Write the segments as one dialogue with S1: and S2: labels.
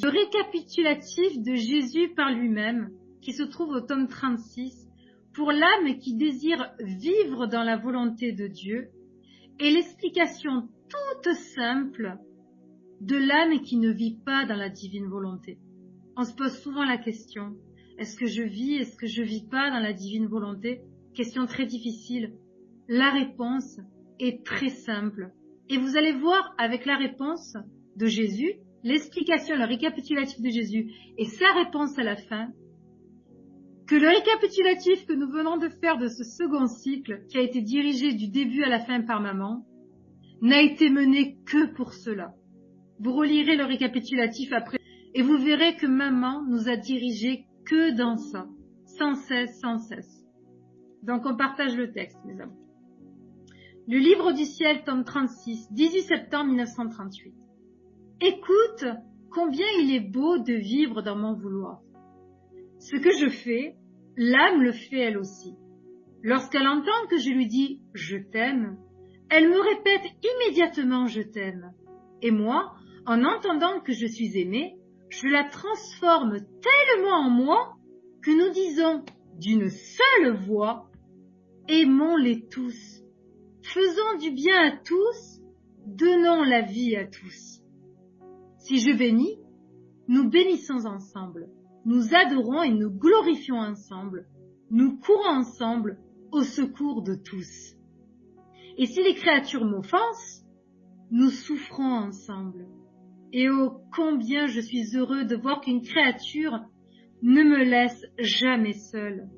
S1: Le récapitulatif de Jésus par lui-même, qui se trouve au tome 36, pour l'âme qui désire vivre dans la volonté de Dieu, et l'explication toute simple de l'âme qui ne vit pas dans la divine volonté. On se pose souvent la question, est-ce que je vis pas dans la divine volonté? Question très difficile. La réponse est très simple. Et vous allez voir avec la réponse de Jésus, l'explication, le récapitulatif de Jésus et sa réponse à la fin, que le récapitulatif que nous venons de faire de ce second cycle, qui a été dirigé du début à la fin par maman, n'a été mené que pour cela. Vous relirez le récapitulatif après et vous verrez que maman nous a dirigés que dans ça, sans cesse, sans cesse. Donc on partage le texte, mes amis. Le livre du ciel, tome 36, 18 septembre 1938. Écoute, combien il est beau de vivre dans mon vouloir. Ce que je fais, l'âme le fait elle aussi. Lorsqu'elle entend que je lui dis « je t'aime », elle me répète immédiatement « je t'aime ». Et moi, en entendant que je suis aimée, je la transforme tellement en moi que nous disons d'une seule voix « aimons-les tous ». Faisons du bien à tous, donnons la vie à tous. Si je bénis, nous bénissons ensemble, nous adorons et nous glorifions ensemble, nous courons ensemble au secours de tous. Et si les créatures m'offensent, nous souffrons ensemble. Et oh, combien je suis heureux de voir qu'une créature ne me laisse jamais seule.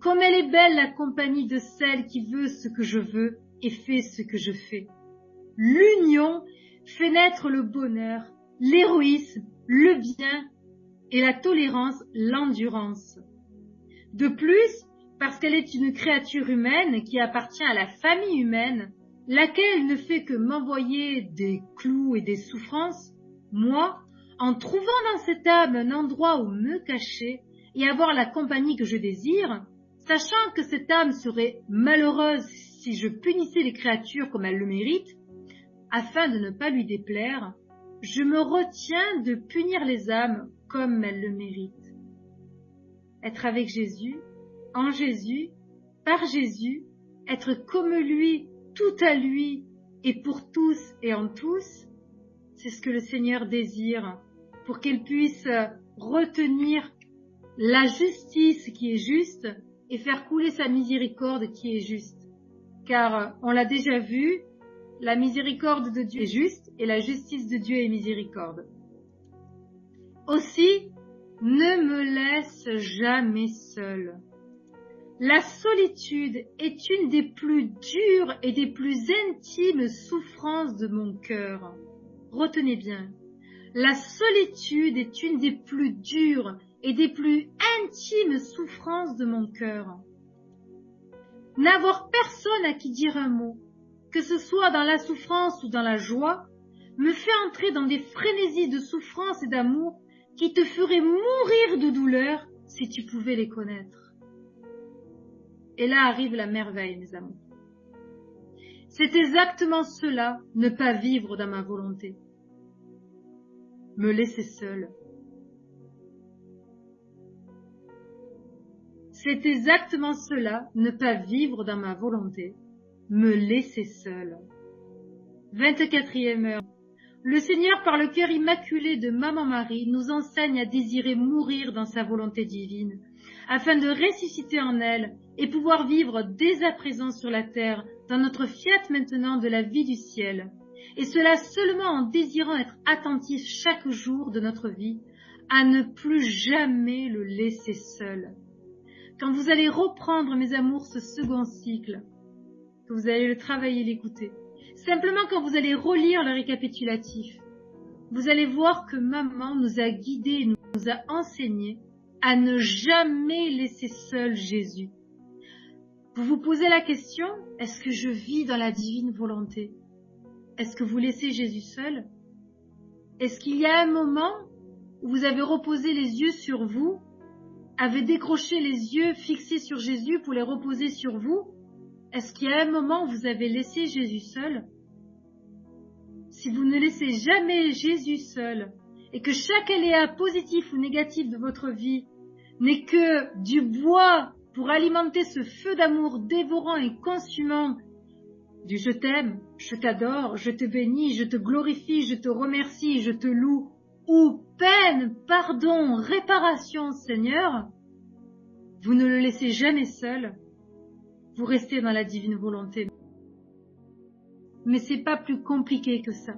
S1: Comme elle est belle la compagnie de celle qui veut ce que je veux et fait ce que je fais. L'union fait naître le bonheur, l'héroïsme, le bien et la tolérance, l'endurance. De plus, parce qu'elle est une créature humaine qui appartient à la famille humaine, laquelle ne fait que m'envoyer des clous et des souffrances, moi, en trouvant dans cette âme un endroit où me cacher et avoir la compagnie que je désire, sachant que cette âme serait malheureuse si je punissais les créatures comme elles le méritent, afin de ne pas lui déplaire, je me retiens de punir les âmes comme elles le méritent. Être avec Jésus, en Jésus, par Jésus, être comme lui, tout à lui, et pour tous et en tous, c'est ce que le Seigneur désire, pour qu'il puisse retenir la justice qui est juste et faire couler sa miséricorde qui est juste. Car on l'a déjà vu, la miséricorde de Dieu est juste et la justice de Dieu est miséricorde. Aussi, ne me laisse jamais seule. La solitude est une des plus dures et des plus intimes souffrances de mon cœur. Retenez bien, la solitude est une des plus dures et des plus intimes souffrances de mon cœur. N'avoir personne à qui dire un mot, que ce soit dans la souffrance ou dans la joie, me fait entrer dans des frénésies de souffrance et d'amour qui te feraient mourir de douleur si tu pouvais les connaître. Et là arrive la merveille, mes amours. C'est exactement cela, ne pas vivre dans ma volonté. Me laisser seule. C'est exactement cela, ne pas vivre dans ma volonté. Me laisser seule. 24e heure. Le Seigneur, par le cœur immaculé de Maman Marie, nous enseigne à désirer mourir dans sa volonté divine, afin de ressusciter en elle et pouvoir vivre dès à présent sur la terre, dans notre fiat maintenant de la vie du ciel. Et cela seulement en désirant être attentif chaque jour de notre vie, à ne plus jamais le laisser seul. Quand vous allez reprendre, mes amours, ce second cycle, que vous allez le travailler, l'écouter, simplement quand vous allez relire le récapitulatif, vous allez voir que maman nous a guidés, nous a enseigné à ne jamais laisser seul Jésus. Vous vous posez la question, est-ce que je vis dans la divine volonté? Est-ce que vous laissez Jésus seul? Est-ce qu'il y a un moment où vous avez reposé les yeux sur vous, avez décroché les yeux fixés sur Jésus pour les reposer sur vous? Est-ce qu'il y a un moment où vous avez laissé Jésus seul? Si vous ne laissez jamais Jésus seul et que chaque aléa positif ou négatif de votre vie n'est que du bois pour alimenter ce feu d'amour dévorant et consumant du je t'aime, je t'adore, je te bénis, je te glorifie, je te remercie, je te loue, ou peine, pardon, réparation, Seigneur, vous ne le laissez jamais seul, vous restez dans la divine volonté. Mais c'est pas plus compliqué que ça.